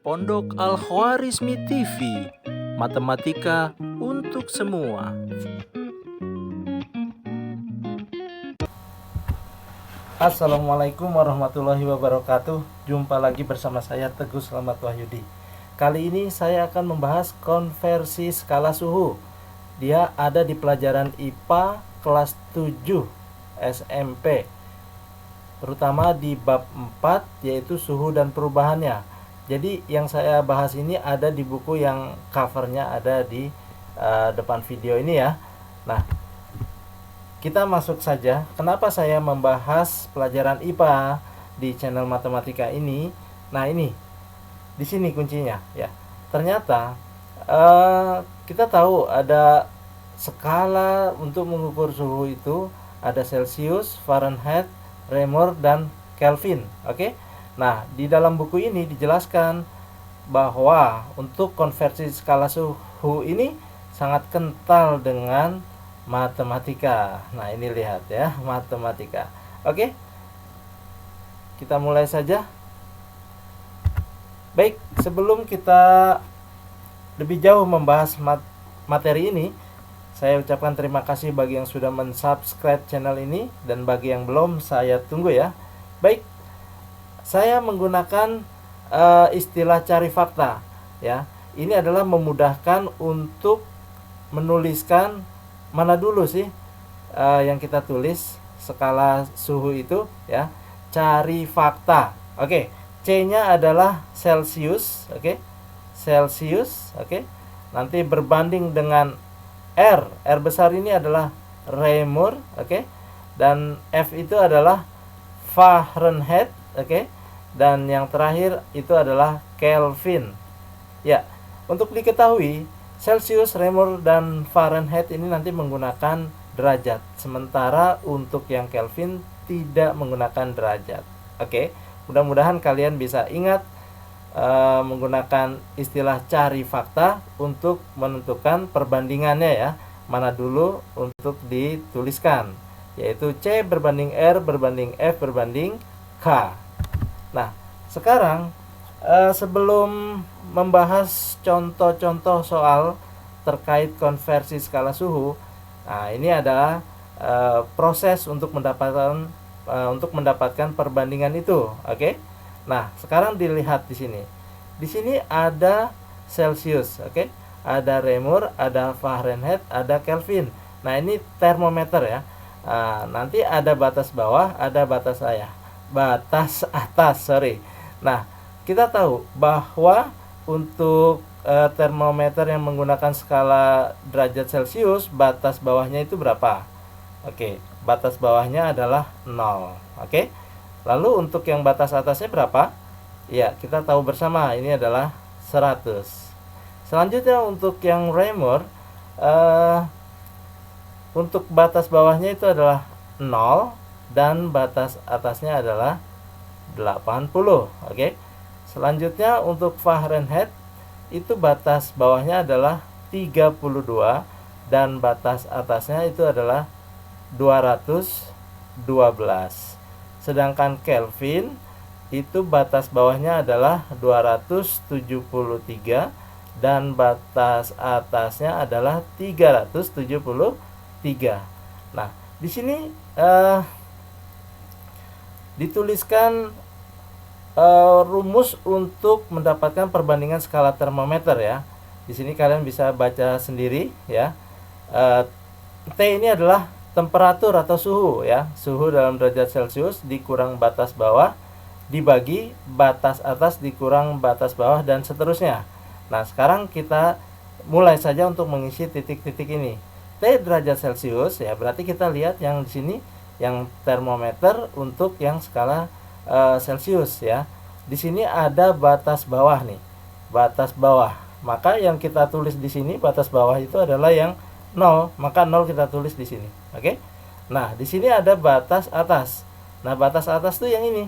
Pondok Al-Khwarizmi TV, Matematika untuk semua. Assalamualaikum warahmatullahi wabarakatuh. Jumpa lagi bersama saya Teguh Selamat Wahyudi. Kali ini saya akan membahas konversi skala suhu. Dia ada di pelajaran IPA kelas 7 SMP, terutama di bab 4, yaitu suhu dan perubahannya. Jadi yang saya bahas ini ada di buku yang covernya ada di depan video ini ya. Nah, kita masuk saja. Kenapa saya membahas pelajaran IPA di channel matematika ini? Nah, ini di sini kuncinya ya. Ternyata kita tahu ada skala untuk mengukur suhu itu ada Celsius, Fahrenheit, Reaumur, dan Kelvin. Oke. Nah, di dalam buku ini dijelaskan bahwa untuk konversi skala suhu ini sangat kental dengan matematika. Nah, ini lihat ya, matematika. Oke. Kita mulai saja. Baik, sebelum kita lebih jauh membahas materi ini, saya ucapkan terima kasih bagi yang sudah mensubscribe channel ini, dan bagi yang belum, saya tunggu ya. Baik, saya menggunakan istilah cari fakta ya. Ini adalah memudahkan untuk menuliskan mana dulu sih yang kita tulis skala suhu itu ya. Cari fakta. Oke, C-nya adalah Celsius, oke. Celsius, oke. Nanti berbanding dengan R. R besar ini adalah Reaumur, oke. Dan F itu adalah Fahrenheit, oke. Dan yang terakhir itu adalah Kelvin. Ya, untuk diketahui Celsius, Reaumur, dan Fahrenheit ini nanti menggunakan derajat, sementara untuk yang Kelvin tidak menggunakan derajat. Oke, mudah-mudahan kalian bisa ingat menggunakan istilah cari fakta untuk menentukan perbandingannya ya. Mana dulu untuk dituliskan, yaitu C berbanding R berbanding F berbanding K. Nah, sekarang sebelum membahas contoh-contoh soal terkait konversi skala suhu, nah ini adalah proses untuk mendapatkan perbandingan itu, oke? Nah, sekarang dilihat di sini. Di sini ada Celsius, oke? Ada Reaumur, ada Fahrenheit, ada Kelvin. Nah, ini termometer ya. Nanti ada batas bawah, ada batas atas, sorry. Nah, kita tahu bahwa untuk termometer yang menggunakan skala derajat Celsius, batas bawahnya itu berapa? Oke, batas bawahnya adalah 0. Oke. Lalu untuk yang batas atasnya berapa? Ya, kita tahu bersama, ini adalah 100. Selanjutnya untuk yang Reaumur, untuk batas bawahnya itu adalah 0 dan batas atasnya adalah 80. Oke. Selanjutnya untuk Fahrenheit, itu batas bawahnya adalah 32 dan batas atasnya itu adalah 212. Sedangkan Kelvin itu batas bawahnya adalah 273 dan batas atasnya adalah 373. Nah, di sini dituliskan rumus untuk mendapatkan perbandingan skala termometer ya. Di sini kalian bisa baca sendiri ya. T ini adalah temperatur atau suhu ya. Suhu dalam derajat Celcius dikurang batas bawah dibagi batas atas dikurang batas bawah dan seterusnya. Nah, sekarang kita mulai saja untuk mengisi titik-titik ini. T derajat Celcius ya, berarti kita lihat yang di sini yang termometer untuk yang skala Celcius ya. Di sini ada batas bawah nih. Batas bawah. Maka yang kita tulis di sini batas bawah itu adalah yang 0, maka 0 kita tulis di sini. Oke? Nah, di sini ada batas atas. Nah, batas atas tuh yang ini.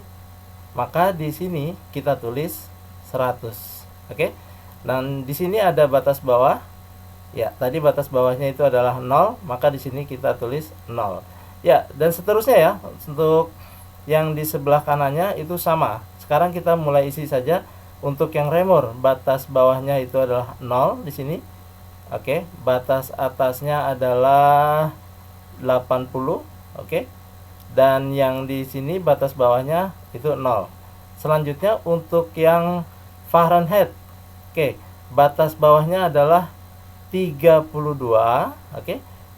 Maka di sini kita tulis 100. Oke? Dan di sini ada batas bawah. Ya, tadi batas bawahnya itu adalah 0, maka di sini kita tulis 0. Ya, dan seterusnya ya. Untuk yang di sebelah kanannya itu sama. Sekarang kita mulai isi saja Untuk yang Reaumur, batas bawahnya itu adalah 0 di sini. Oke, batas atasnya adalah 80, oke. Dan yang di sini batas bawahnya itu 0. Selanjutnya untuk yang Fahrenheit. Oke, batas bawahnya adalah 32, oke.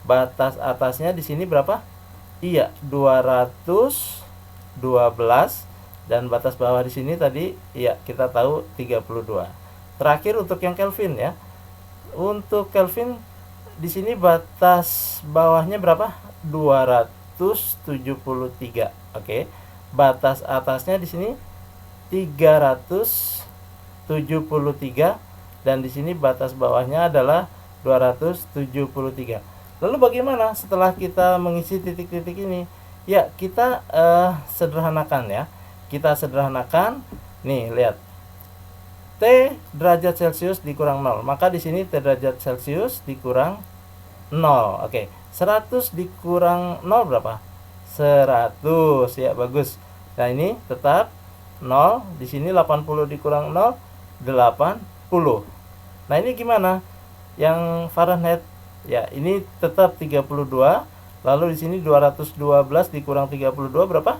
Batas atasnya di sini berapa? Iya, 212, dan batas bawah di sini tadi ya kita tahu 32. Terakhir untuk yang Kelvin ya. Untuk Kelvin di sini batas bawahnya berapa? 273. Oke. Batas atasnya di sini 373, dan di sini batas bawahnya adalah 273. Lalu bagaimana setelah kita mengisi titik-titik ini? Ya, kita sederhanakan ya. Kita sederhanakan. Nih, lihat. T derajat Celcius dikurang 0. Maka di sini T derajat Celcius dikurang 0. Oke. 100 dikurang 0 berapa? 100. Ya, bagus. Nah, ini tetap 0. Di sini 80 dikurang 0, 80. Nah, ini gimana? Yang Fahrenheit, ya, ini tetap 32. Lalu di sini 212 dikurang 32 berapa?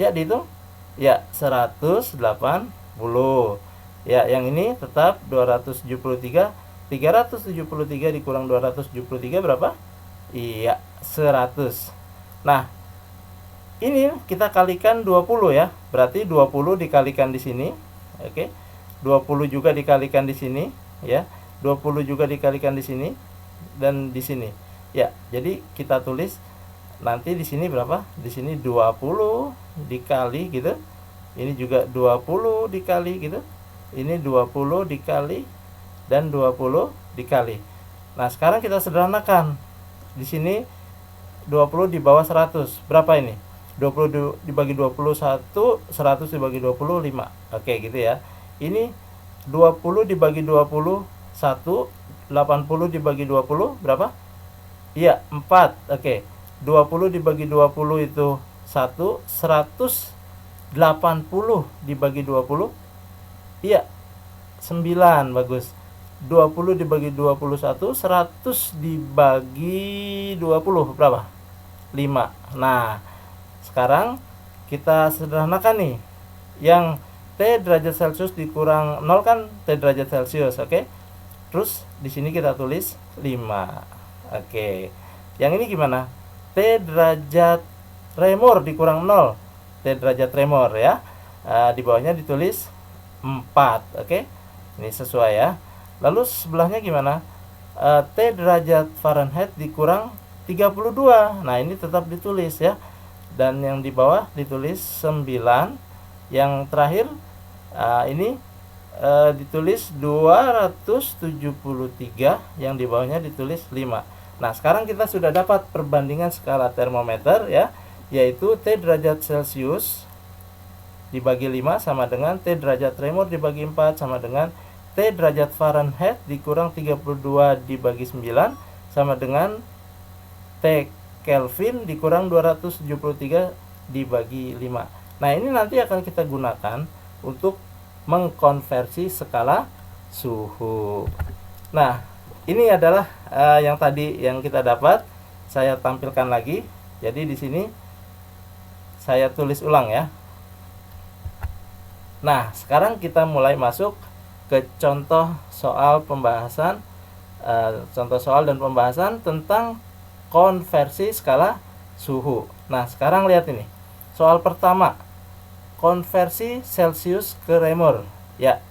Ya, dihitung. Ya, 180. Ya, yang ini tetap 273. 373 dikurang 273 berapa? Iya, 100. Nah, ini kita kalikan 20 ya. Berarti 20 dikalikan di sini. Oke. 20 juga dikalikan di sini ya. 20 juga dikalikan di sini dan di sini. Ya, jadi kita tulis nanti di sini berapa? Di sini 20 dikali gitu. Ini juga 20 dikali gitu. Ini 20 dikali dan 20 dikali. Nah, sekarang kita sederhanakan. Di sini 20 di bawah 100. Berapa ini? 20 dibagi 21, 100 dibagi 20, 5. Oke, gitu ya. Ini 20 dibagi 21, 80 dibagi 20 berapa? Iya, 4. Oke. 20 dibagi 20 itu 1, 180 dibagi 20. Iya, 9. Bagus. 20 dibagi 21, 100 dibagi 20 berapa? 5. Nah, sekarang kita sederhanakan nih. Yang T derajat Celcius dikurang 0 kan T derajat Celcius, oke? Terus di sini kita tulis 5. Oke. Yang ini gimana? T derajat Reaumur dikurang 0. T derajat Reaumur ya. Di bawahnya ditulis 4, oke? Ini sesuai ya. Lalu sebelahnya gimana? T derajat Fahrenheit dikurang 32. Nah, ini tetap ditulis ya. Dan yang di bawah ditulis 9. Yang terakhir ini ditulis 273, yang di bawahnya ditulis 5. Nah, sekarang kita sudah dapat perbandingan skala termometer ya, yaitu T derajat Celcius dibagi 5 sama dengan T derajat Reaumur dibagi 4 sama dengan T derajat Fahrenheit dikurang 32 dibagi 9 sama dengan T Kelvin dikurang 273 dibagi 5. Nah, ini nanti akan kita gunakan untuk mengkonversi skala suhu. Nah, ini adalah yang tadi yang kita dapat. Saya tampilkan lagi. Jadi di sini saya tulis ulang ya. Nah, sekarang kita mulai masuk ke contoh soal pembahasan, contoh soal dan pembahasan tentang konversi skala suhu. Nah, sekarang lihat ini. Soal pertama, konversi Celcius ke Reaumur. Ya,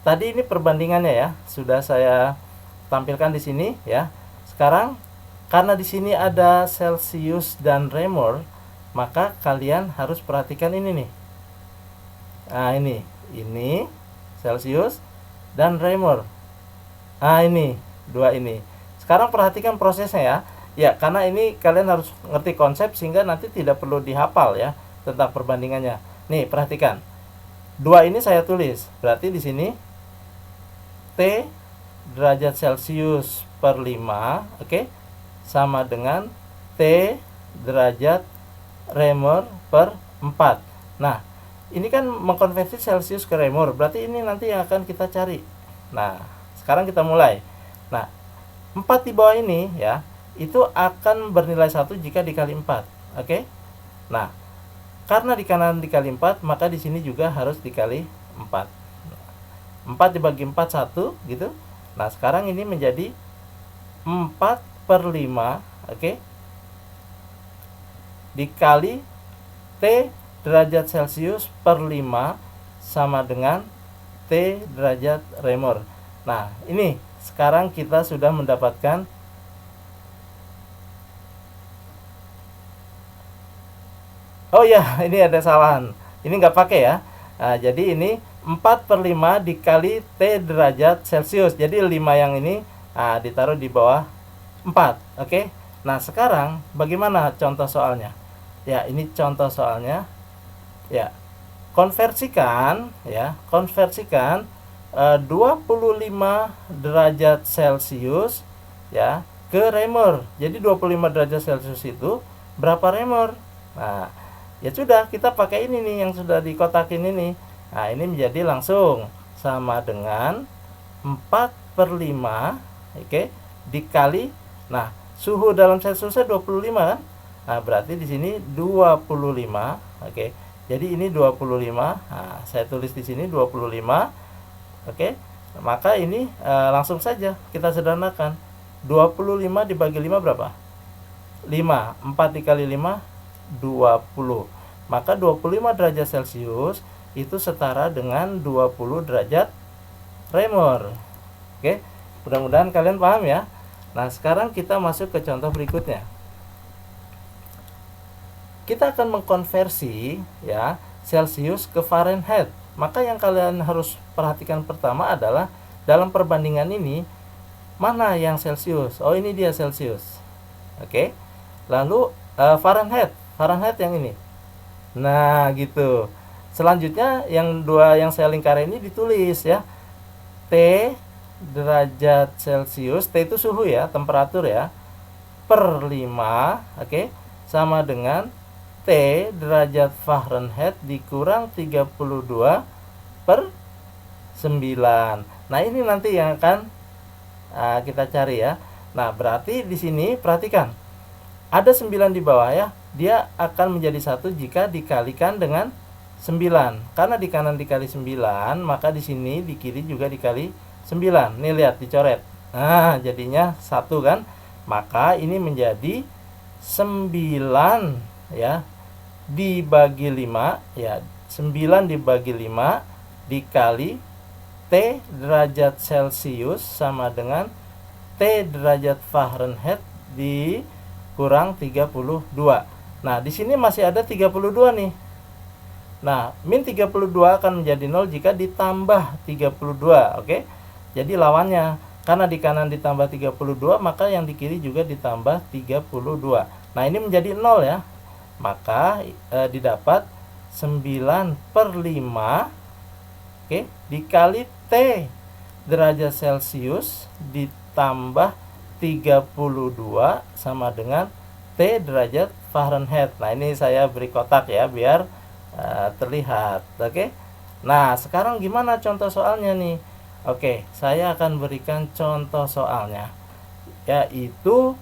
tadi ini perbandingannya ya, sudah saya tampilkan di sini ya. Sekarang karena di sini ada Celcius dan Reaumur, maka kalian harus perhatikan ini nih. Nah, ini Celcius dan Reaumur. Nah, ini dua ini. Sekarang perhatikan prosesnya ya. Ya, karena ini kalian harus ngerti konsep sehingga nanti tidak perlu dihafal ya tentang perbandingannya. Nih, perhatikan. Dua ini saya tulis. Berarti di sini T derajat Celcius per 5, oke, sama dengan T derajat Reaumur per 4. Nah, ini kan mengkonversi Celsius ke Reaumur, berarti ini nanti yang akan kita cari. Nah, sekarang kita mulai. Nah, 4 di bawah ini ya, itu akan bernilai 1 jika dikali 4. Oke? Nah, karena di kanan dikali 4, maka di sini juga harus dikali 4. 4 dibagi 4 1 gitu. Nah, sekarang ini menjadi 4/5, oke? Dikali T derajat Celcius per 5 sama dengan T derajat Reaumur. Nah, ini sekarang kita sudah mendapatkan oh ya, ini ada kesalahan. Ini nggak pakai ya. Nah, jadi ini 4/5 dikali T derajat Celcius. Jadi 5 yang ini ditaruh di bawah 4. Oke. Nah, sekarang bagaimana contoh soalnya? Ya, ini contoh soalnya. Ya. Konversikan 25 derajat Celcius ya ke Reaumur. Jadi 25 derajat Celcius itu berapa Reaumur? Nah, ya sudah, kita pakai ini nih yang sudah dikotakin ini. Nah, ini menjadi langsung sama dengan 4/5, oke, dikali, nah, suhu dalam Celciusnya 25 kan? Nah, berarti di sini 25, oke. Jadi ini 25. Nah, saya tulis di sini 25. Oke. Maka ini langsung saja kita sederhanakan. 25 dibagi 5 berapa? 5. 4 dikali 5 20. Maka 25 derajat Celcius itu setara dengan 20 derajat Reaumur. Oke, mudah-mudahan kalian paham ya. Nah, sekarang kita masuk ke contoh berikutnya. Kita akan mengkonversi ya Celcius ke Fahrenheit. Maka yang kalian harus perhatikan pertama adalah dalam perbandingan ini mana yang Celcius? Oh, ini dia Celcius. Oke. Lalu Fahrenheit yang ini. Nah, gitu. Selanjutnya yang dua yang saya lingkari ini ditulis ya. T derajat Celcius, T itu suhu ya, temperatur ya, per 5, oke, sama dengan T derajat Fahrenheit dikurang 32 per 9. Nah, ini nanti yang akan kita cari ya. Nah, berarti di sini perhatikan. Ada 9 di bawah ya. Dia akan menjadi 1 jika dikalikan dengan 9. Karena di kanan dikali 9, maka di sini di kiri juga dikali 9. Nih lihat dicoret. Nah, jadinya 1 kan? Maka ini menjadi 9 ya dibagi 5 ya, 9 dibagi 5 dikali T derajat Celcius sama dengan T derajat Fahrenheit dikurang 32. Nah, di sini masih ada 32 nih. Nah, min 32 akan menjadi 0 jika ditambah 32, oke? Jadi lawannya, karena di kanan ditambah 32, maka yang di kiri juga ditambah 32. Nah, ini menjadi 0 ya. Maka didapat 9/5, oke, dikali T derajat Celcius ditambah 32 sama dengan T derajat Fahrenheit. Nah, ini saya beri kotak ya biar terlihat. Oke. Nah, sekarang gimana contoh soalnya nih? Oke, saya akan berikan contoh soalnya, yaitu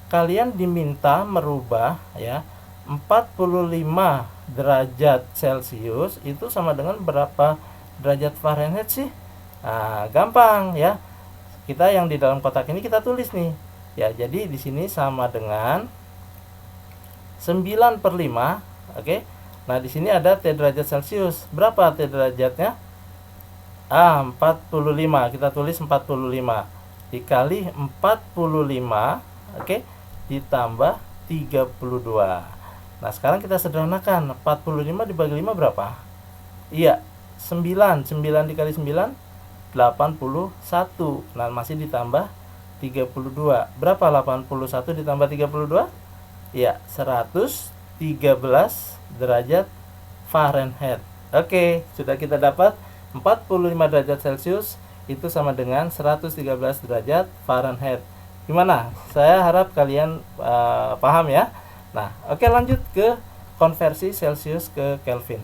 kalian diminta merubah ya 45 derajat Celcius itu sama dengan berapa derajat Fahrenheit sih? Nah, gampang ya. Kita yang di dalam kotak ini kita tulis nih. Ya, jadi di sini sama dengan 9/5, oke. Nah, di sini ada T derajat Celcius. Berapa T derajatnya? 45. Kita tulis 45 dikali 45, oke, ditambah 32. Nah, sekarang kita sederhanakan. 45 dibagi 5 berapa? Iya, 9. 9 dikali 9 81. Nah, masih ditambah 32. Berapa 81 ditambah 32? Iya, 113 derajat Fahrenheit. Oke, sudah kita dapat 45 derajat Celcius itu sama dengan 113 derajat Fahrenheit. Gimana? Saya harap kalian paham ya. Nah, oke, lanjut ke konversi Celsius ke Kelvin.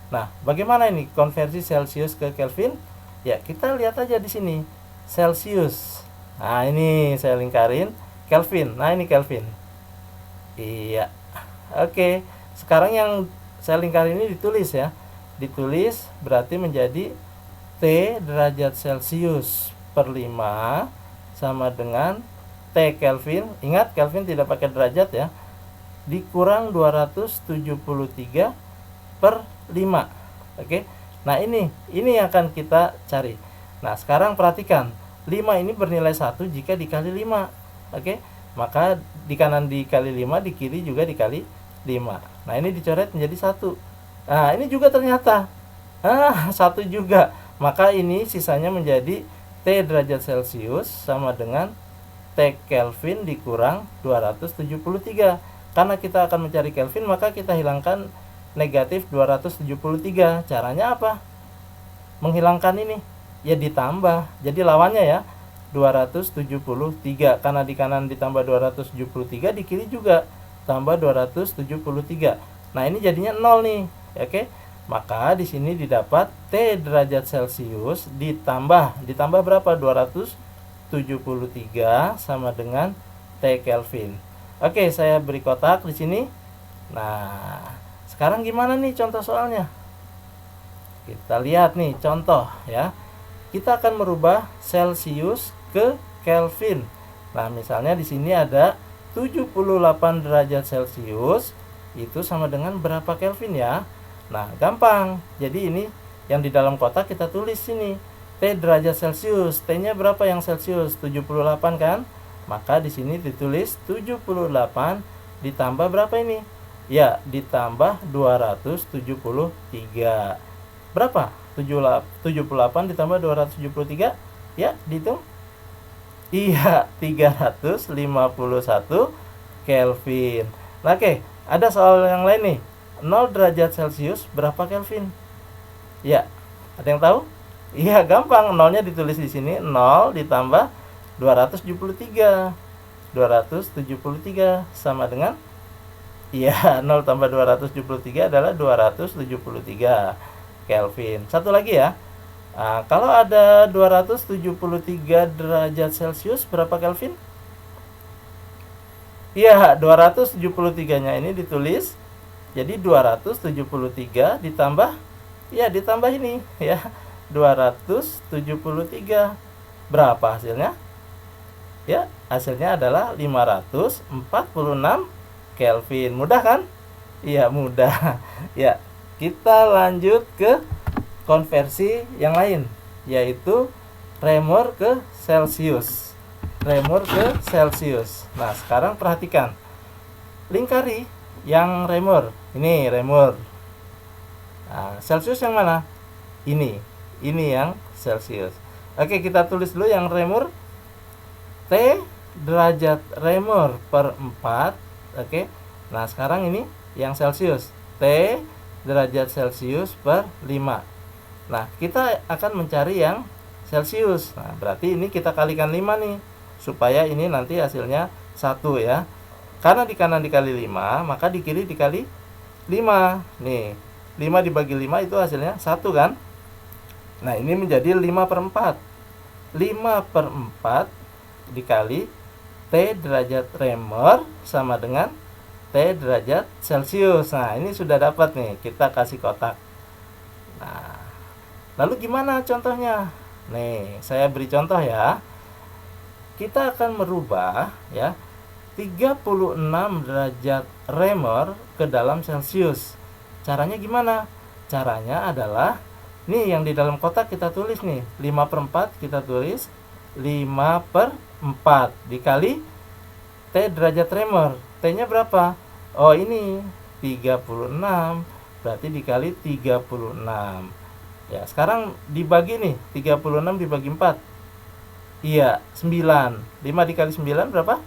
Nah, bagaimana ini konversi Celsius ke Kelvin? Ya, kita lihat aja di sini. Celsius. Nah, ini saya lingkarin Kelvin. Nah, ini Kelvin. Iya. Oke. Sekarang yang saya lingkarin ini ditulis ya. Ditulis berarti menjadi T derajat Celsius per 5 sama dengan T Kelvin. Ingat, Kelvin tidak pakai derajat ya. Dikurang 273 per 5. Oke. Nah, ini yang akan kita cari. Nah, sekarang perhatikan. 5 ini bernilai 1 jika dikali 5. Oke. Maka di kanan dikali 5, di kiri juga dikali 5. Nah, ini dicoret menjadi 1. Nah, ini juga ternyata 1 juga. Maka ini sisanya menjadi T derajat Celsius sama dengan T Kelvin dikurang 273. Karena kita akan mencari Kelvin, maka kita hilangkan negatif 273. Caranya apa? Menghilangkan ini. Ya ditambah. Jadi lawannya ya 273. Karena di kanan ditambah 273, di kiri juga tambah 273. Nah, ini jadinya 0 nih. Oke. Maka di sini didapat T derajat Celsius ditambah berapa? 273 sama dengan T Kelvin. Oke, saya beri kotak di sini. Nah, sekarang gimana nih contoh soalnya? Kita lihat nih contoh ya. Kita akan merubah Celsius ke Kelvin. Nah, misalnya di sini ada 78 derajat Celsius itu sama dengan berapa Kelvin ya? Nah, gampang. Jadi ini yang di dalam kotak kita tulis sini. T derajat Celsius. T-nya berapa yang Celsius? 78 kan? Maka di sini ditulis 78 ditambah berapa ini? Ya, ditambah 273. Berapa? 78 ditambah 273. Ya, dihitung. Iya, 351 Kelvin. Nah, oke, ada soal yang lain nih. 0 derajat Celsius berapa Kelvin? Ya, ada yang tahu? Iya, gampang. 0-nya ditulis di sini. 0 ditambah 273. 273 sama dengan, iya, 0 tambah 273 adalah 273 Kelvin. Satu lagi ya. Nah, kalau ada 273 derajat Celsius berapa Kelvin? Iya, 273-nya ini ditulis. Jadi 273 ditambah, ya ditambah ini ya, 273. Berapa hasilnya? Ya, hasilnya adalah 546 Kelvin. Mudah kan? Iya, mudah. Ya, kita lanjut ke konversi yang lain, yaitu Reaumur ke Celsius. Reaumur ke Celsius. Nah, sekarang perhatikan. Lingkari yang Reaumur. Ini Reaumur. Nah, Celsius yang mana? Ini yang Celsius. Oke, kita tulis dulu yang Reaumur. T derajat Reaumur per 4. Oke. Nah, sekarang ini yang Celsius. T derajat Celsius per 5. Nah, kita akan mencari yang Celsius. Nah, berarti ini kita kalikan 5 nih. Supaya ini nanti hasilnya 1 ya. Karena di kanan dikali 5, maka di kiri dikali 5. Nih, 5 dibagi 5 itu hasilnya 1 kan? Nah, ini menjadi 5 per 4. 5 per 4 dikali T derajat Reaumur sama dengan T derajat Celsius. Nah, ini sudah dapat nih. Kita kasih kotak. Nah, lalu gimana contohnya? Nih, saya beri contoh ya. Kita akan merubah ya 36 derajat Reaumur ke dalam Celsius. Caranya gimana? Caranya adalah nih yang di dalam kotak kita tulis nih. 5 per 4 kita tulis 5 per 4 dikali T derajat Reaumur. T-nya berapa? Oh, ini 36. Berarti dikali 36. Ya, sekarang dibagi nih. 36 dibagi 4. Iya, 9. 5 dikali 9 berapa?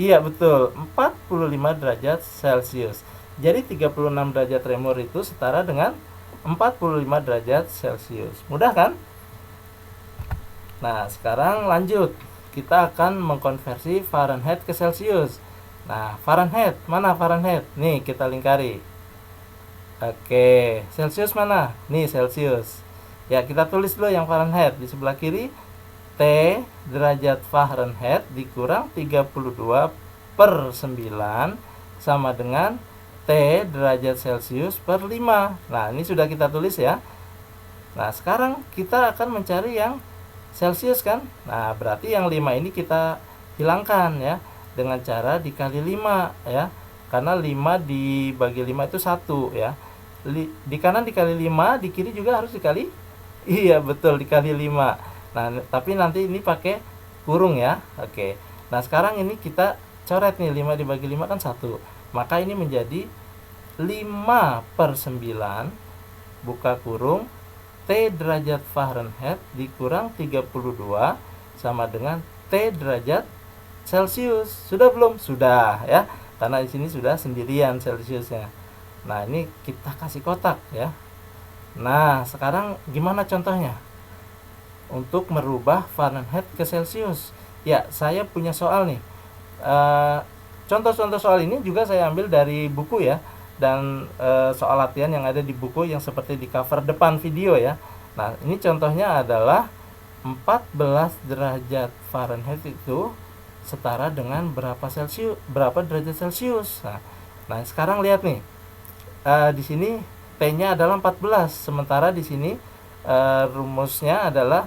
Iya, betul. 45 derajat Celsius. Jadi 36 derajat Reaumur itu setara dengan 45 derajat Celsius. Mudah kan? Nah, sekarang lanjut. Kita akan mengkonversi Fahrenheit ke Celsius. Nah, Fahrenheit, mana Fahrenheit? Nih, kita lingkari. Oke, Celsius mana? Nih Celsius. Ya, kita tulis dulu yang Fahrenheit di sebelah kiri. T derajat Fahrenheit dikurang 32 per 9 sama dengan T derajat Celsius per 5. Nah, ini sudah kita tulis ya. Nah, sekarang kita akan mencari yang Celsius kan. Nah, berarti yang 5 ini kita hilangkan ya dengan cara dikali 5 ya. Karena 5 dibagi 5 itu 1 ya. Di kanan dikali 5, di kiri juga harus dikali. Iya, betul, dikali 5. Nah, tapi nanti ini pakai kurung ya. Oke. Nah, sekarang ini kita coret nih, 5 dibagi 5 kan 1. Maka ini menjadi 5 per 9 buka kurung T derajat Fahrenheit dikurang 32 sama dengan T derajat Celsius. Sudah belum? Sudah ya. Karena di sini sudah sendirian Celsiusnya. Nah, ini kita kasih kotak ya. Nah, sekarang gimana contohnya? Untuk merubah Fahrenheit ke Celsius. Ya, saya punya soal nih. Contoh-contoh soal ini juga saya ambil dari buku ya. Dan soal latihan yang ada di buku yang seperti di cover depan video ya. Nah, ini contohnya adalah 14 derajat Fahrenheit itu setara dengan berapa derajat Celsius. Nah, sekarang lihat nih. Di sini T-nya adalah 14, sementara di sini rumusnya adalah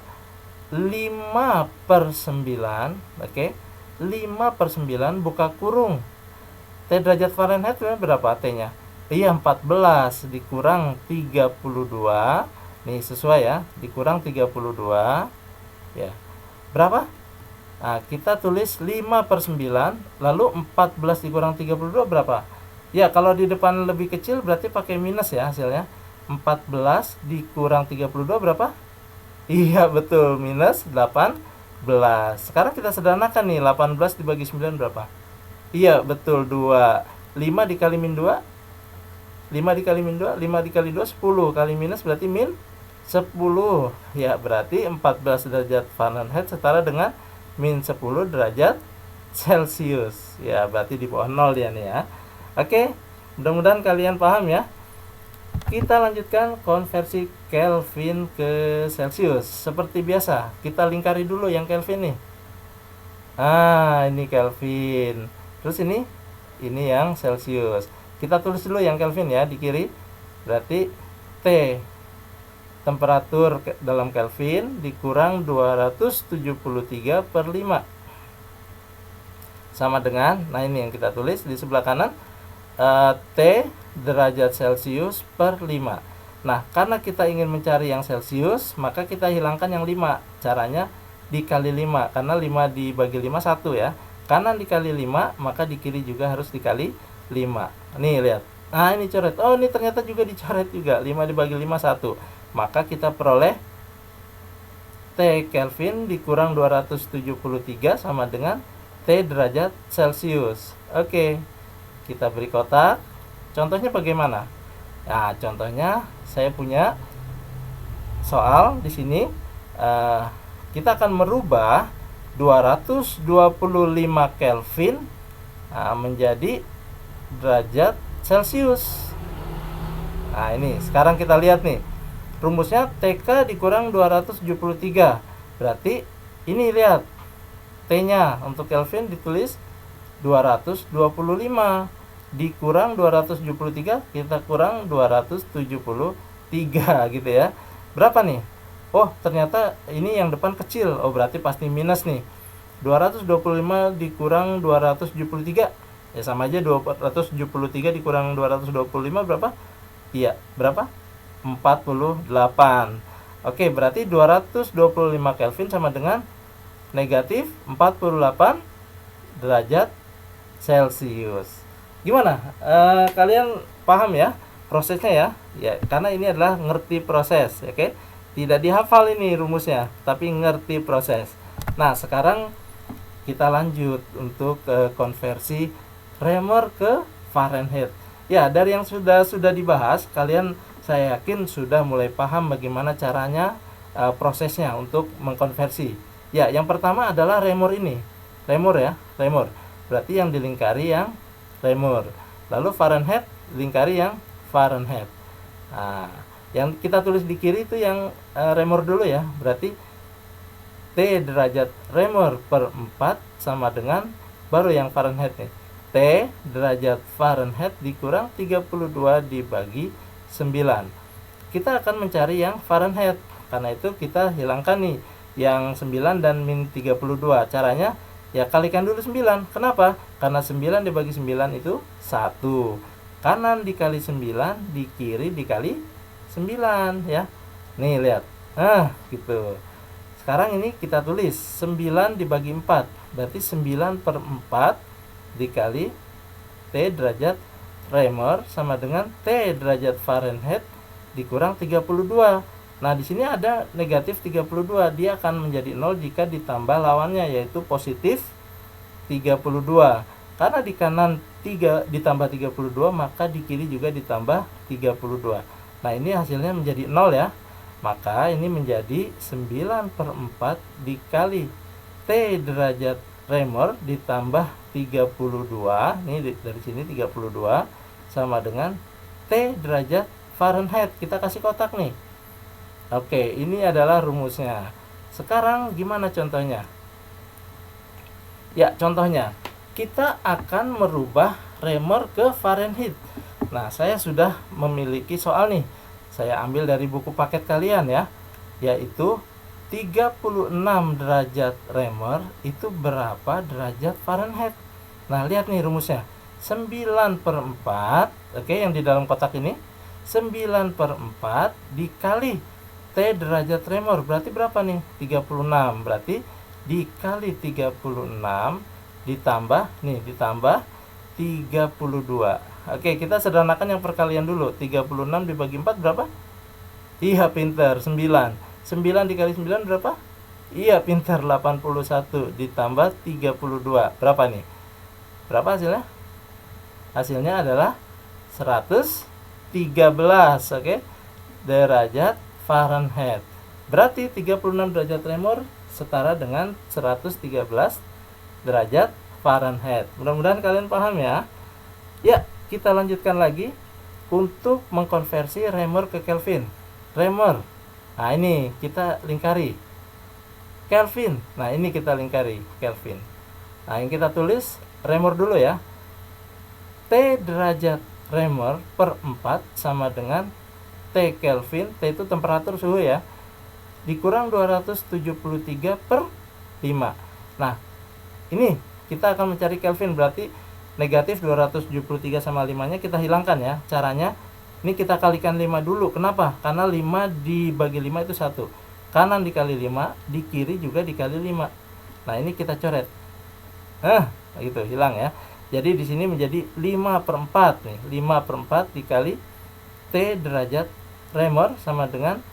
5 per 9, oke? 5 per 9 buka kurung T derajat Fahrenheit berapa T-nya? Iya, 14 dikurang 32. Nih, sesuai ya, dikurang 32 ya. Berapa? Nah, kita tulis 5 per 9, lalu 14 dikurang 32 berapa? Ya, kalau di depan lebih kecil berarti pakai minus ya hasilnya. 14 dikurang 32 berapa? Iya, betul, minus 18. Sekarang kita sederhanakan nih, 18 dibagi 9 berapa? Iya, betul, 2. 5 dikali min 2? 5 dikali min 2? 5 dikali 2, 10. Kali minus berarti min 10. Ya, berarti 14 derajat Fahrenheit setara dengan min 10 derajat Celsius. Ya, berarti di bawah 0 dia nih ya. Oke, mudah-mudahan kalian paham ya. Kita lanjutkan konversi Kelvin ke Celsius. Seperti biasa, kita lingkari dulu yang Kelvin nih. Ini Kelvin. Terus ini yang Celsius. Kita tulis dulu yang Kelvin ya di kiri. Berarti T temperatur dalam Kelvin dikurang 273 per 5 sama dengan, nah ini yang kita tulis di sebelah kanan, T derajat Celsius per 5. Nah, karena kita ingin mencari yang Celsius, maka kita hilangkan yang 5. Caranya dikali 5, karena 5 dibagi 5 1 ya. Kanan dikali 5, maka di kiri juga harus dikali 5. Nih, lihat. Nah, ini coret. Oh, ini ternyata juga dicoret juga. 5 dibagi 5 1. Maka kita peroleh T Kelvin dikurang 273 sama dengan T derajat Celsius. Oke. Kita beri kotak. Contohnya bagaimana? Nah, contohnya saya punya soal di sini. Kita akan merubah 225 Kelvin menjadi derajat Celsius. Nah, ini sekarang kita lihat nih. Rumusnya TK dikurang 273. Berarti ini lihat. T-nya untuk Kelvin ditulis 225 dikurang 273, kita kurang 273 gitu ya. Berapa nih? Oh, ternyata ini yang depan kecil. Oh, berarti pasti minus nih. 225 dikurang 273. Ya sama aja, 273 dikurang 225 berapa? Iya, berapa? 48. Oke, berarti 225 Kelvin sama dengan negatif 48 derajat Celsius. Gimana? Kalian paham ya prosesnya ya? Ya, karena ini adalah ngerti proses, oke? Tidak dihafal ini rumusnya, tapi ngerti proses. Nah, sekarang kita lanjut untuk konversi Reaumur ke Fahrenheit. Ya, dari yang sudah dibahas, kalian saya yakin sudah mulai paham bagaimana caranya prosesnya untuk mengkonversi. Ya, yang pertama adalah Reaumur ini. Reaumur ya, Reaumur. Berarti yang dilingkari yang Reaumur. Lalu Fahrenheit lingkari yang Fahrenheit. Nah, yang kita tulis di kiri itu yang remor dulu ya. Berarti T derajat remor per 4 sama dengan, baru yang Fahrenheit nih, T derajat Fahrenheit dikurang 32 dibagi 9. Kita akan mencari yang Fahrenheit. Karena itu kita hilangkan nih yang 9 dan min 32. Caranya ya kalikan dulu 9. Kenapa? Karena 9 dibagi 9 itu 1. Kanan dikali 9, di kiri dikali 9 ya. Nih lihat. Gitu. Sekarang ini kita tulis 9 dibagi 4. Berarti 9 per 4 dikali T derajat remor sama dengan T derajat Fahrenheit dikurang 32. Nah, di sini ada negatif 32. Dia akan menjadi 0 jika ditambah lawannya, yaitu positif 32. Karena di kanan 3 ditambah 32, maka di kiri juga ditambah 32. Nah, ini hasilnya menjadi 0 ya. Maka ini menjadi 9 per 4 dikali T derajat remor ditambah 32. Ini dari sini 32 sama dengan T derajat Fahrenheit. Kita kasih kotak nih. Oke, ini adalah rumusnya. Sekarang gimana contohnya? Ya, contohnya kita akan merubah remor ke Fahrenheit. Nah, saya sudah memiliki soal nih. Saya ambil dari buku paket kalian ya, yaitu 36 derajat remor itu berapa derajat Fahrenheit. Nah, lihat nih rumusnya. 9 per 4, oke, yang di dalam kotak ini, 9 per 4 dikali T derajat remor, berarti berapa nih? 36. Berarti dikali 36 ditambah 32. Oke, kita sederhanakan yang perkalian dulu. 36 dibagi 4 berapa? Iya, pintar, 9. 9 dikali 9 berapa? Iya, pintar, 81 ditambah 32. Berapa nih? Berapa hasilnya? Hasilnya adalah 113, oke, derajat Fahrenheit. Berarti 36 derajat remor setara dengan 113 derajat Fahrenheit. Mudah-mudahan kalian paham ya. Ya, kita lanjutkan lagi untuk mengkonversi remor ke Kelvin. Remor. Nah, ini kita lingkari. Kelvin. Nah, ini kita lingkari Kelvin. Nah, yang kita tulis remor dulu ya. T derajat remor per 4 sama dengan T Kelvin. T itu temperatur suhu ya, dikurang 273 per 5. Nah, ini kita akan mencari Kelvin. Berarti negatif 273 sama 5 nya kita hilangkan ya. Caranya ini kita kalikan 5 dulu. Kenapa? Karena 5 dibagi 5 itu 1. Kanan dikali 5, di kiri juga dikali 5. Nah, ini kita coret. Gitu, hilang ya. Jadi di sini menjadi 5 per 4 nih. 5 per 4 dikali T derajat remor sama dengan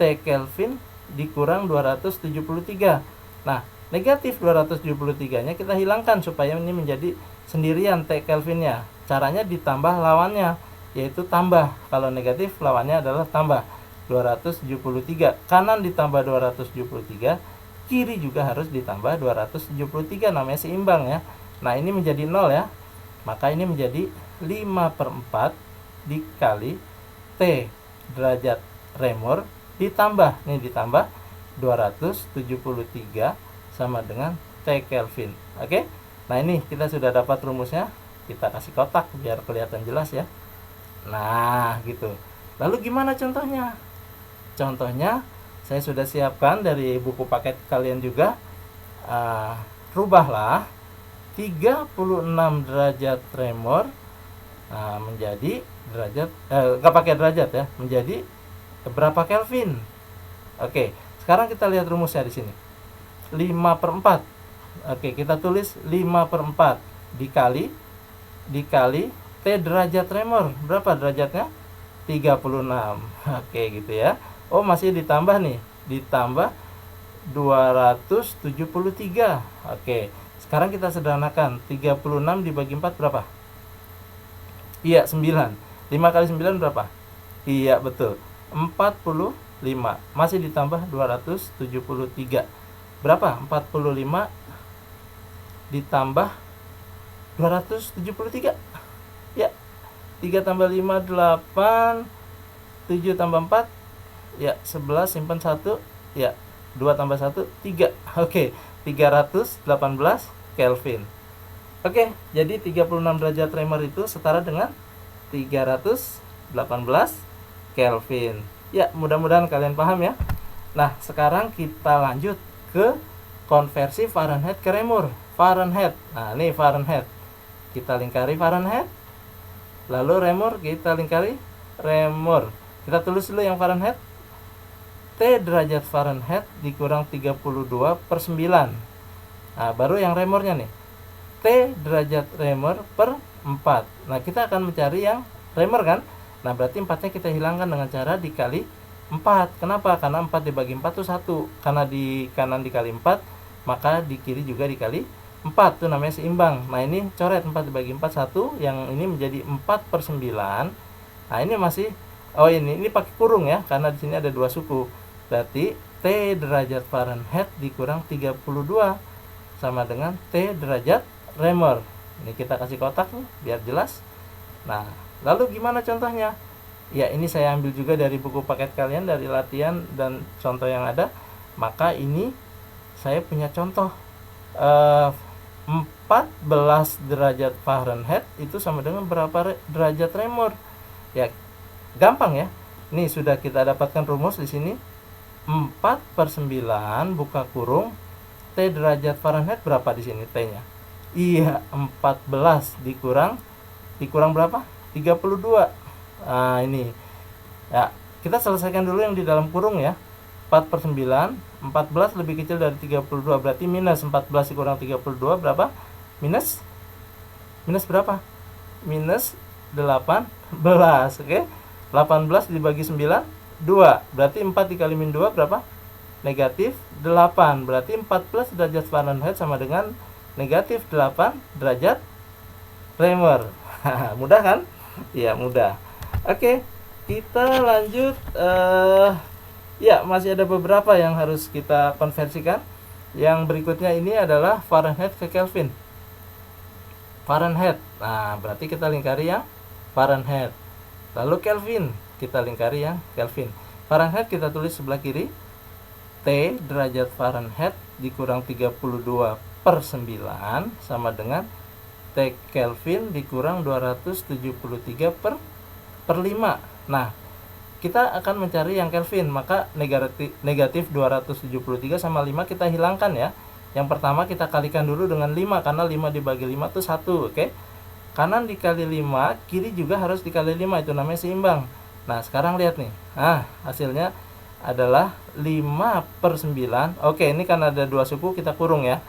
T Kelvin dikurang 273. Nah, negatif 273 nya kita hilangkan supaya ini menjadi sendirian T Kelvinnya. Caranya ditambah lawannya, yaitu tambah. Kalau negatif lawannya adalah tambah 273. Kanan ditambah 273, kiri juga harus ditambah 273, namanya seimbang ya. Nah, ini menjadi 0 ya. Maka ini menjadi 5 per 4 dikali T derajat remor ditambah 273 sama dengan T Kelvin. Oke. Nah, ini kita sudah dapat rumusnya. Kita kasih kotak biar kelihatan jelas ya. Nah, gitu. Lalu gimana contohnya? Contohnya saya sudah siapkan dari buku paket kalian juga. Rubahlah 36 derajat remor menjadi derajat, nggak pakai derajat ya, menjadi berapa Kelvin. Oke, sekarang kita lihat rumusnya di sini. 5 per 4. Oke, kita tulis 5 per 4 dikali T derajat remor. Berapa derajatnya? 36. Oke, gitu ya. Oh, masih ditambah nih. Ditambah 273. Oke, sekarang kita sederhanakan. 36 dibagi 4 berapa? Iya, 9. 5 kali 9 berapa? Iya, betul, 45. Masih ditambah 273. Berapa? 45 ditambah 273. Ya, 3 tambah 5, 8. 7 tambah 4, ya 11, simpan 1, ya 2 tambah 1, 3. Oke, 318 Kelvin. Oke, jadi 36 derajat Remer itu setara dengan 318 Kelvin. Ya, mudah-mudahan kalian paham ya. Nah, sekarang kita lanjut ke konversi Fahrenheit ke Remer. Fahrenheit. Nah, ini Fahrenheit. Kita lingkari Fahrenheit. Lalu Remer kita lingkari Remer. Kita tulis dulu yang Fahrenheit. T derajat Fahrenheit dikurang 32 per 9. Nah, baru yang Remernya nih. T derajat Remer per 4. Nah, kita akan mencari yang Remer kan? Nah, berarti 4-nya kita hilangkan dengan cara dikali 4. Kenapa? Karena 4 dibagi 4 itu 1. Karena di kanan dikali 4, maka di kiri juga dikali 4. Itu namanya seimbang. Nah, ini coret 4 dibagi 4, 1. Yang ini menjadi 4 per 9. Nah, ini masih, oh ini pakai kurung ya, karena di sini ada 2 suku. Berarti T derajat Fahrenheit dikurang 32 sama dengan T derajat Remer. Ini kita kasih kotak nih, biar jelas. Nah, lalu gimana contohnya? Ya, ini saya ambil juga dari buku paket kalian, dari latihan dan contoh yang ada. Maka ini saya punya contoh 14 derajat Fahrenheit itu sama dengan berapa derajat Remer? Ya, gampang ya. Ini sudah kita dapatkan rumus di sini. 4 per 9 buka kurung T derajat Fahrenheit berapa di sini T-nya? Iya, 14 dikurang berapa? 32. Nah, ini. Ya, kita selesaikan dulu yang di dalam kurung ya. 4 per 9, 14 lebih kecil dari 32, berarti minus 14 dikurang 32 berapa? Minus berapa? Minus 18, oke? 18 dibagi 9, 2. Berarti 4 dikali min 2 berapa? Negatif 8. Berarti 14 derajat Fahrenheit sama dengan negatif 8 derajat Remer. Mudah kan? Ya, mudah. Oke, kita lanjut. Ya, masih ada beberapa yang harus kita konversikan. Yang berikutnya ini adalah Fahrenheit ke Kelvin. Fahrenheit. Nah, berarti kita lingkari yang Fahrenheit. Lalu Kelvin, kita lingkari yang Kelvin. Fahrenheit kita tulis sebelah kiri. T derajat Fahrenheit dikurang 32 per 9 sama dengan T Kelvin dikurang 273 per 5. Nah, kita akan mencari yang Kelvin, maka negatif 273 sama 5 kita hilangkan ya. Yang pertama kita kalikan dulu dengan 5, karena 5 dibagi 5 itu 1, oke? Kanan dikali 5, kiri juga harus dikali 5, itu namanya seimbang. Nah, sekarang lihat nih. Nah, hasilnya adalah 5 per 9. Oke, ini kan ada 2 suku, kita kurung ya.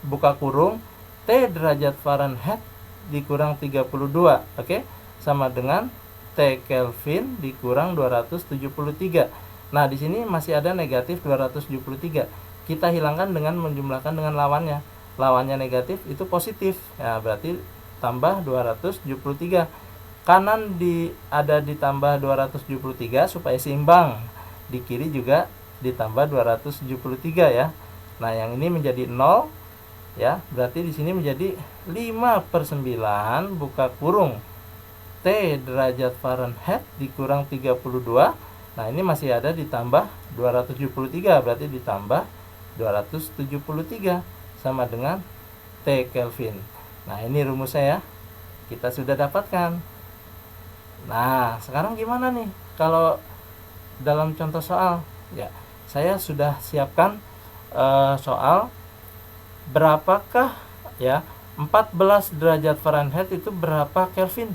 Buka kurung, T derajat Fahrenheit dikurang 32, oke? Sama dengan T Kelvin dikurang 273. Nah, di sini masih ada negatif 273. Kita hilangkan dengan menjumlahkan dengan lawannya. Lawannya negatif itu positif. Ya, berarti tambah 273. Kanan ada ditambah 273 supaya seimbang. Di kiri juga ditambah 273 ya. Nah, yang ini menjadi 0 ya. Berarti di sini menjadi 5 per 9 buka kurung T derajat Fahrenheit dikurang 32. Nah, ini masih ada ditambah 273, berarti ditambah 273 sama dengan T Kelvin. Nah, ini rumusnya ya. Kita sudah dapatkan. Nah, sekarang gimana nih kalau dalam contoh soal? Ya, saya sudah siapkan soal berapakah ya 14 derajat Fahrenheit itu berapa Kelvin?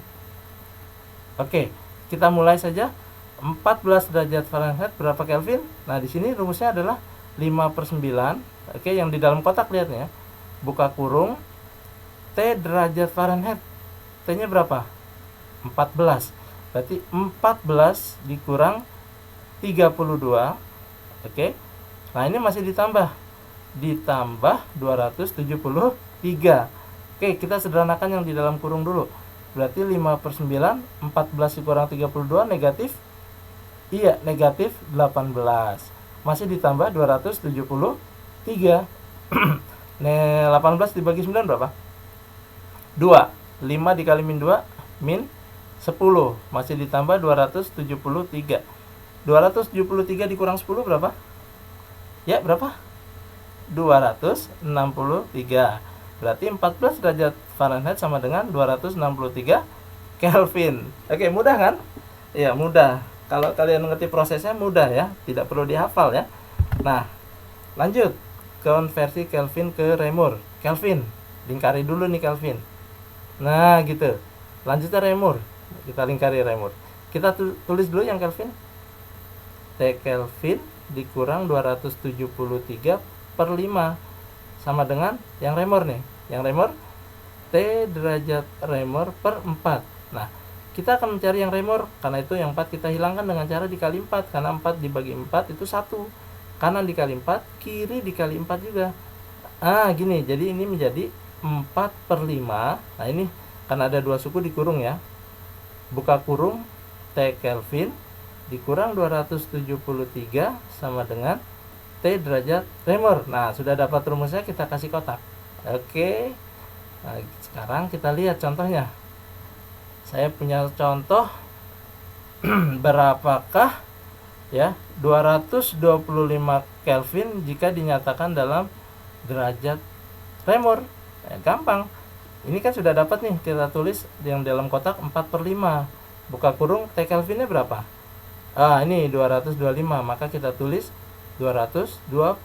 Oke, kita mulai saja. 14 derajat Fahrenheit berapa Kelvin? Nah, di sini rumusnya adalah 5 per 9. Oke, yang di dalam kotak lihat ya. Buka kurung T derajat Fahrenheit. T-nya berapa? 14. Berarti 14 dikurang 32. Oke. Nah, ini masih ditambah 273. Oke, kita sederhanakan yang di dalam kurung dulu. Berarti 5 per 9, 14 dikurang 32 negatif. Iya, negatif 18. Masih ditambah 273. Nah, 18 dibagi 9 berapa? 2. 5 dikali min 2, min 10. Masih ditambah 273. 273 dikurang 10 berapa? Ya, berapa? 263. Berarti 14 derajat Fahrenheit sama dengan 263 Kelvin. Oke, mudah kan? Ya, mudah. Kalau kalian ngerti prosesnya mudah ya, tidak perlu dihafal ya. Nah, lanjut. Konversi Kelvin ke Reaumur. Kelvin, lingkari dulu nih Kelvin. Nah, gitu. Lanjutnya Reaumur. Kita lingkari Reaumur. Kita tulis dulu yang Kelvin. T Kelvin dikurang 273 per 5 sama dengan yang Reaumur nih. Yang Reaumur T derajat Reaumur per 4. Nah, kita akan mencari yang Reaumur. Karena itu yang 4 kita hilangkan dengan cara dikali 4. Karena 4 dibagi 4 itu 1. Kanan dikali 4, kiri dikali 4 juga. Gini. Jadi ini menjadi 4 per 5. Nah, ini karena ada dua suku dikurung ya. Buka kurung T Kelvin dikurang 273 sama dengan T derajat Reaumur. Nah, sudah dapat rumusnya, kita kasih kotak. Oke. Nah, sekarang kita lihat contohnya. Saya punya contoh berapakah ya 225 Kelvin jika dinyatakan dalam derajat Reaumur. Gampang. Ini kan sudah dapat nih, kita tulis yang dalam kotak 4 per 5. Buka kurung T Kelvinnya berapa? Ini 225, maka kita tulis 225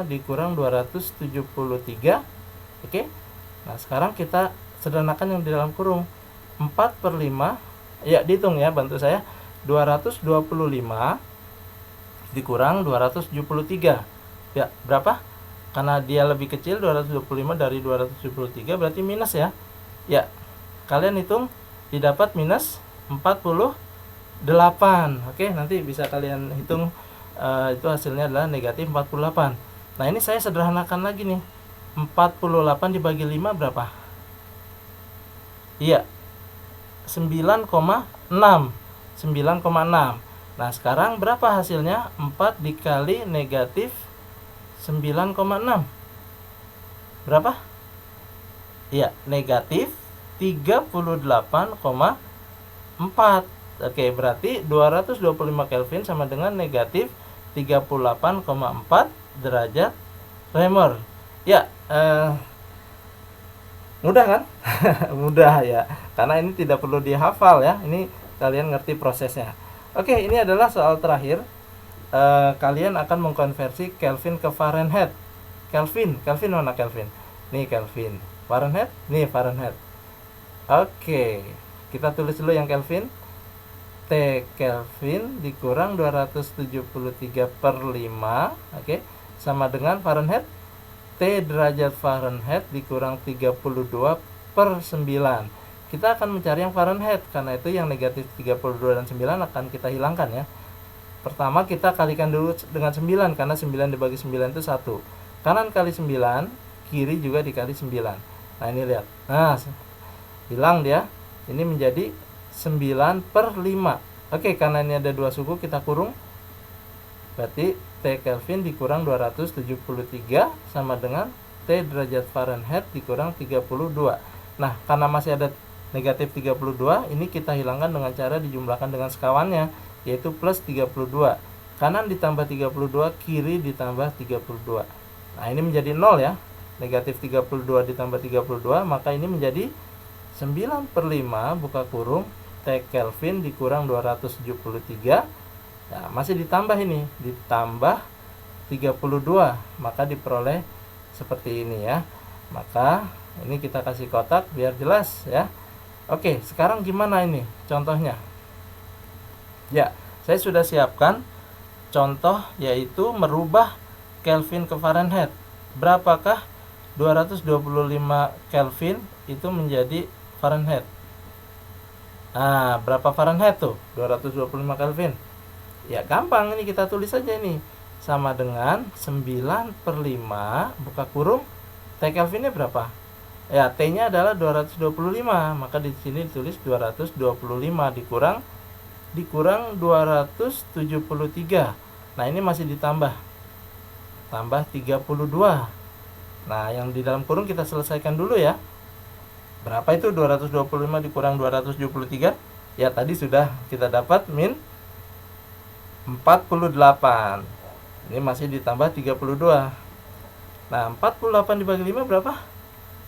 dikurang 273. Oke. Nah, sekarang kita sederhanakan yang di dalam kurung. 4 per 5, ya dihitung ya, bantu saya. 225 dikurang 273. Ya, berapa? Karena dia lebih kecil, 225 dari 273 berarti minus ya. Ya, kalian hitung, didapat minus 48. Oke, nanti bisa kalian hitung, itu hasilnya adalah negatif 48. Nah, ini saya sederhanakan lagi nih. 48 dibagi 5 berapa? Iya, 9,6. 9,6. Nah, sekarang berapa hasilnya? 4 dikali negatif 9,6. Berapa? Iya, negatif 38,4. Oke, berarti 225 Kelvin sama dengan negatif 38,4 derajat Reaumur. Ya, mudah kan? Mudah ya, karena ini tidak perlu dihafal ya. Ini kalian ngerti prosesnya. Oke, ini adalah soal terakhir. Kalian akan mengkonversi Kelvin ke Fahrenheit. Kelvin mana Kelvin? Nih Kelvin. Fahrenheit? Nih Fahrenheit. Oke, kita tulis dulu yang Kelvin. T Kelvin dikurang 273 per 5. Oke, sama dengan Fahrenheit. T derajat Fahrenheit dikurang 32 per 9. Kita akan mencari yang Fahrenheit, karena itu yang negatif 32 dan 9 akan kita hilangkan ya. Pertama kita kalikan dulu dengan 9, karena 9 dibagi 9 itu 1. Kanan kali 9, kiri juga dikali 9. Nah, ini lihat. Nah, hilang dia. Ini menjadi 9 per 5. Oke, karena ini ada dua suku, kita kurung. Berarti T Kelvin dikurang 273 sama dengan T derajat Fahrenheit dikurang 32. Nah, karena masih ada negatif 32, ini kita hilangkan dengan cara dijumlahkan dengan sekawannya, yaitu plus 32. Kanan ditambah 32, kiri ditambah 32. Nah, ini menjadi 0 ya. Negatif 32 ditambah 32, maka ini menjadi 9 per 5, buka kurung, T Kelvin dikurang 273. Nah, masih ditambah ini, ditambah 32, maka diperoleh seperti ini ya. Maka ini kita kasih kotak biar jelas ya. Oke, sekarang gimana ini contohnya? Ya, saya sudah siapkan contoh, yaitu merubah Kelvin ke Fahrenheit. Berapakah 225 Kelvin itu menjadi Fahrenheit? Nah, berapa Fahrenheit tuh? 225 Kelvin. Ya, gampang, ini kita tulis saja ini. Sama dengan 9 per 5, buka kurung, T Kelvinnya berapa? Ya, T-nya adalah 225, maka di sini ditulis 225 dikurang 273. Nah, ini masih ditambah. Tambah 32. Nah, yang di dalam kurung kita selesaikan dulu ya. Berapa itu 225 dikurang 273? Ya, tadi sudah kita dapat min 48. Ini masih ditambah 32. Nah, 48 dibagi 5 berapa?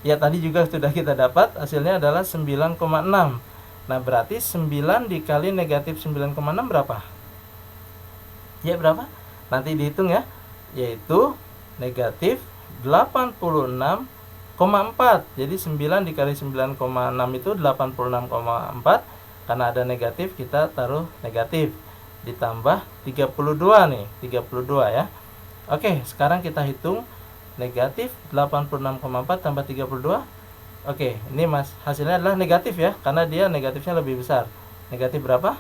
Ya, tadi juga sudah kita dapat, hasilnya adalah 9,6. Nah, berarti 9 dikali negatif 9,6 berapa? Ya, berapa? Nanti dihitung ya. Yaitu negatif 86,4. Jadi 9 dikali 9,6 itu 86,4. Karena ada negatif, kita taruh negatif. Ditambah 32 nih, 32 ya. Oke, sekarang kita hitung negatif 86,4 tambah 32. Oke, ini hasilnya adalah negatif ya, karena dia negatifnya lebih besar. Negatif berapa?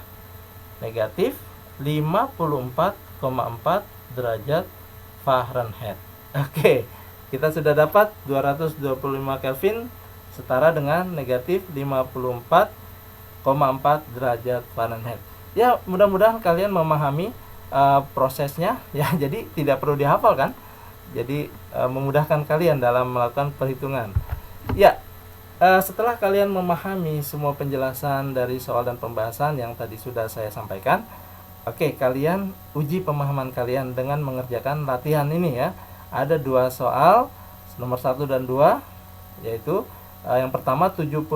Negatif 54,4 derajat Fahrenheit. Oke, kita sudah dapat 225 Kelvin setara dengan negatif 54,4 derajat Fahrenheit. Ya, mudah-mudahan kalian memahami prosesnya ya. Jadi tidak perlu dihafal kan. Jadi memudahkan kalian dalam melakukan perhitungan. Ya, setelah kalian memahami semua penjelasan dari soal dan pembahasan yang tadi sudah saya sampaikan, oke, kalian uji pemahaman kalian dengan mengerjakan latihan ini ya. Ada 2 soal, nomor 1 dan 2, yaitu yang pertama 77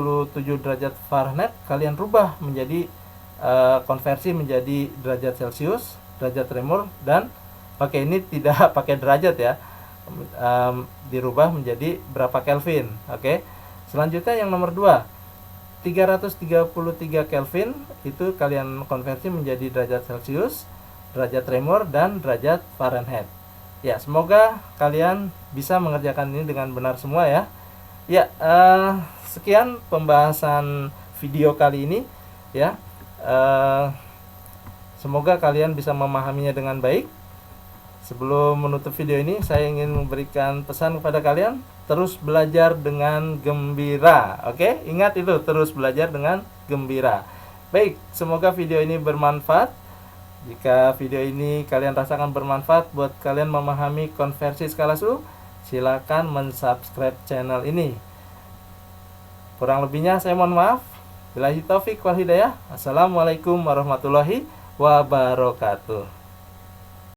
derajat Fahrenheit kalian rubah menjadi konversi menjadi derajat Celcius, derajat Reaumur, dan pakai ini tidak pakai derajat ya, dirubah menjadi berapa Kelvin. Oke. Selanjutnya yang nomor 2, 333 Kelvin itu kalian konversi menjadi derajat Celcius, derajat Reaumur, dan derajat Fahrenheit. Ya, semoga kalian bisa mengerjakan ini dengan benar semua ya. Ya, sekian pembahasan video kali ini ya. Semoga kalian bisa memahaminya dengan baik. Sebelum menutup video ini, saya ingin memberikan pesan kepada kalian, terus belajar dengan gembira. Oke, ingat itu, terus belajar dengan gembira. Baik, semoga video ini bermanfaat. Jika video ini kalian rasakan bermanfaat buat kalian memahami konversi skala suhu, silakan mensubscribe channel ini. Kurang lebihnya saya mohon maaf. Billahi taufik wal hidayah. Assalamualaikum warahmatullahi wabarakatuh.